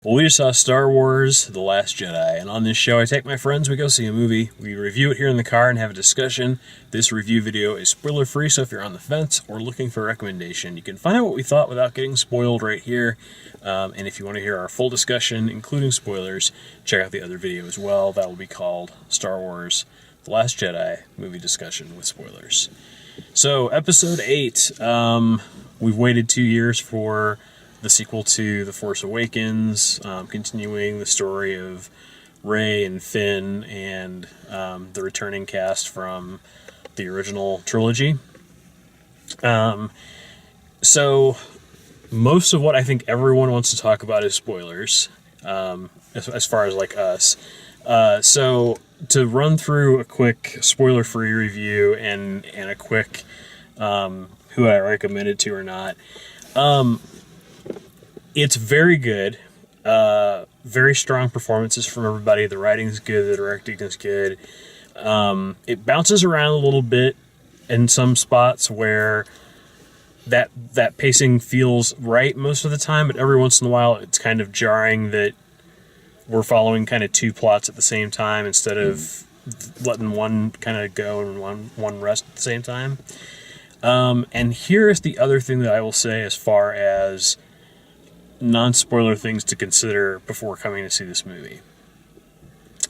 Well, we just saw Star Wars The Last Jedi, and on this show I take my friends, we go see a movie, we review it here in the car and have a discussion. This review video is spoiler-free, so if you're on the fence or looking for a recommendation, you can find out what we thought without getting spoiled right here. And if you want to hear our full discussion, including spoilers, check out the other video as well. That will be called Star Wars The Last Jedi Movie Discussion with Spoilers. So, Episode 8, we've waited 2 years for the sequel to The Force Awakens, continuing the story of Rey and Finn and the returning cast from the original trilogy. So most of what I think everyone wants to talk about is spoilers, as far as like us. So to run through a quick spoiler-free review and a quick who I recommend it to or not. It's very good. Very strong performances from everybody. The writing's good. The directing is good. It bounces around a little bit in some spots where that pacing feels right most of the time, but every once in a while it's kind of jarring that we're following kind of two plots at the same time instead of letting one kind of go and one rest at the same time. And here's the other thing that I will say as far as non-spoiler things to consider before coming to see this movie.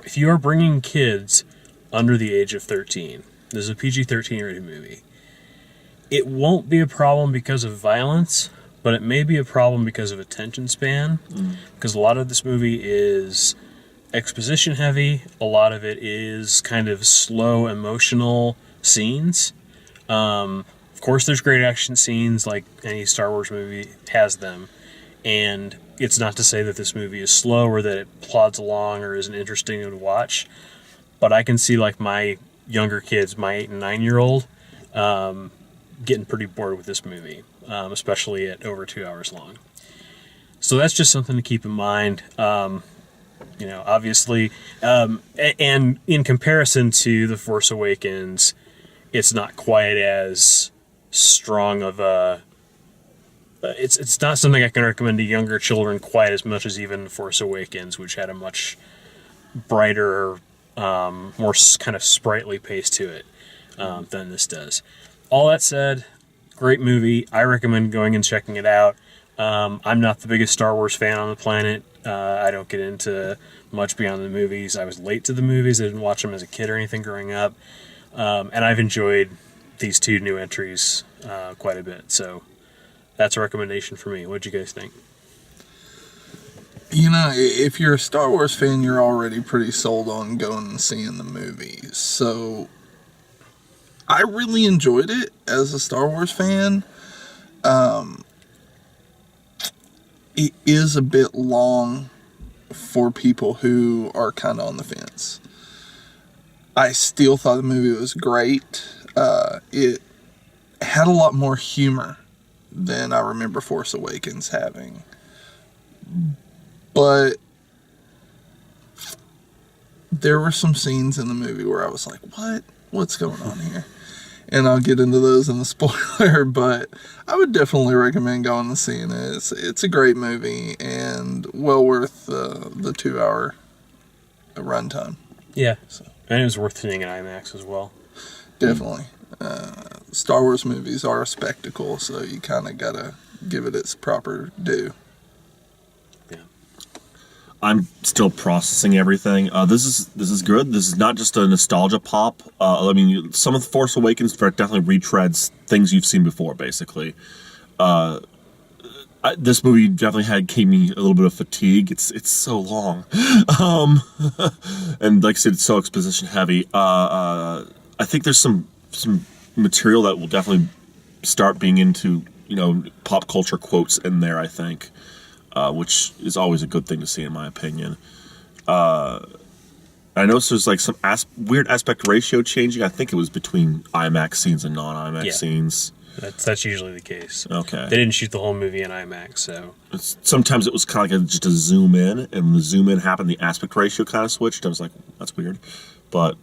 If you are bringing kids under the age of 13, this is a PG-13 rated movie, it won't be a problem because of violence, but it may be a problem because of attention span, because a lot of this movie is exposition heavy, a lot of it is kind of slow, emotional scenes. Of course, there's great action scenes, like any Star Wars movie has them. And it's not to say that this movie is slow or that it plods along or isn't interesting to watch. But I can see like my younger kids, my 8 and 9-year-old, getting pretty bored with this movie, especially at over 2 hours long. So that's just something to keep in mind. Obviously, and in comparison to The Force Awakens, it's not quite as strong of a... It's not something I can recommend to younger children quite as much as even Force Awakens, which had a much brighter, more kind of sprightly pace to it than this does. All that said, great movie. I recommend going and checking it out. I'm not the biggest Star Wars fan on the planet. I don't get into much beyond the movies. I was late to the movies. I didn't watch them as a kid or anything growing up. And I've enjoyed these two new entries quite a bit. So that's a recommendation for me. What'd you guys think? You know, if you're a Star Wars fan, you're already pretty sold on going and seeing the movie. So I really enjoyed it as a Star Wars fan. It is a bit long for people who are kind of on the fence. I still thought the movie was great. It had a lot more humor than I remember Force Awakens having. But there were some scenes in the movie where I was like, what's going on here? And I'll get into those in the spoiler, but I would definitely recommend going and seeing it. It's a great movie and well worth the 2 hour runtime. Yeah, and it was worth seeing in IMAX as well. Definitely. Star Wars movies are a spectacle, so you kind of gotta give it its proper due. Yeah, I'm still processing everything. This is good. This is not just a nostalgia pop. I mean, some of the Force Awakens definitely retreads things you've seen before. Basically, this movie definitely gave me a little bit of fatigue. It's so long, and like I said, it's so exposition heavy. I think there's some material that will definitely start being into, pop culture quotes in there, I think, which is always a good thing to see in my opinion. I noticed there's like some weird aspect ratio changing. I think it was between IMAX scenes and non-IMAX scenes. That's usually the case. Okay. They didn't shoot the whole movie in IMAX, so... Sometimes it was kind of like just a zoom in, and when the zoom in happened, the aspect ratio kind of switched. I was like, that's weird. But,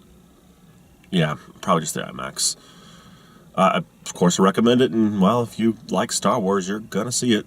yeah, probably just the IMAX. Of course, I recommend it, and, well, if you like Star Wars, you're going to see it.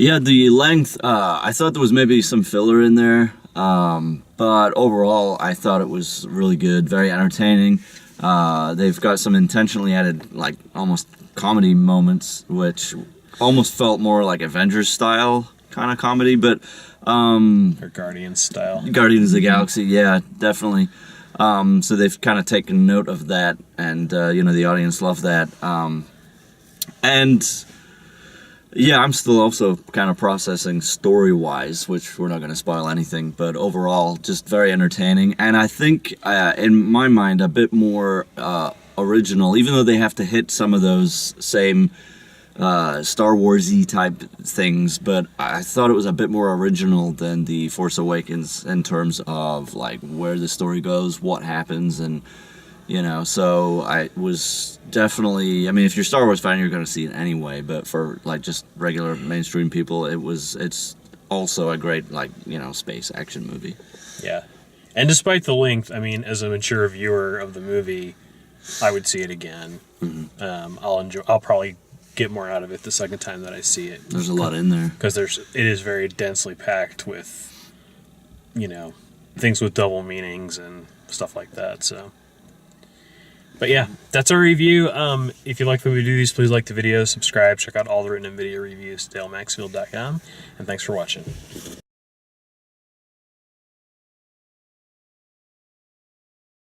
Yeah, the length, I thought there was maybe some filler in there, but overall, I thought it was really good, very entertaining. They've got some intentionally added, like, almost comedy moments, which almost felt more like Avengers style kind of comedy, but Or Guardians style. Guardians of the Galaxy, yeah, definitely. So they've kind of taken note of that, and the audience loved that. And yeah, I'm still also kind of processing story-wise, which we're not going to spoil anything, but overall, just very entertaining. And I think, in my mind, a bit more original, even though they have to hit some of those same Star Wars-y type things, but I thought it was a bit more original than The Force Awakens in terms of, like, where the story goes, what happens, and so I was definitely, I mean, if you're a Star Wars fan, you're going to see it anyway, but for, like, just regular mainstream people, it's also a great, like, space action movie. Yeah. And despite the length, I mean, as a mature viewer of the movie, I would see it again. Mm-hmm. I'll probably get more out of it the second time that I see it. There's a lot in there. Because it is very densely packed with, things with double meanings and stuff like that, so... But yeah, that's our review. If you like when we do these, please like the video, subscribe, check out all the written and video reviews, DaleMaxfield.com, and thanks for watching.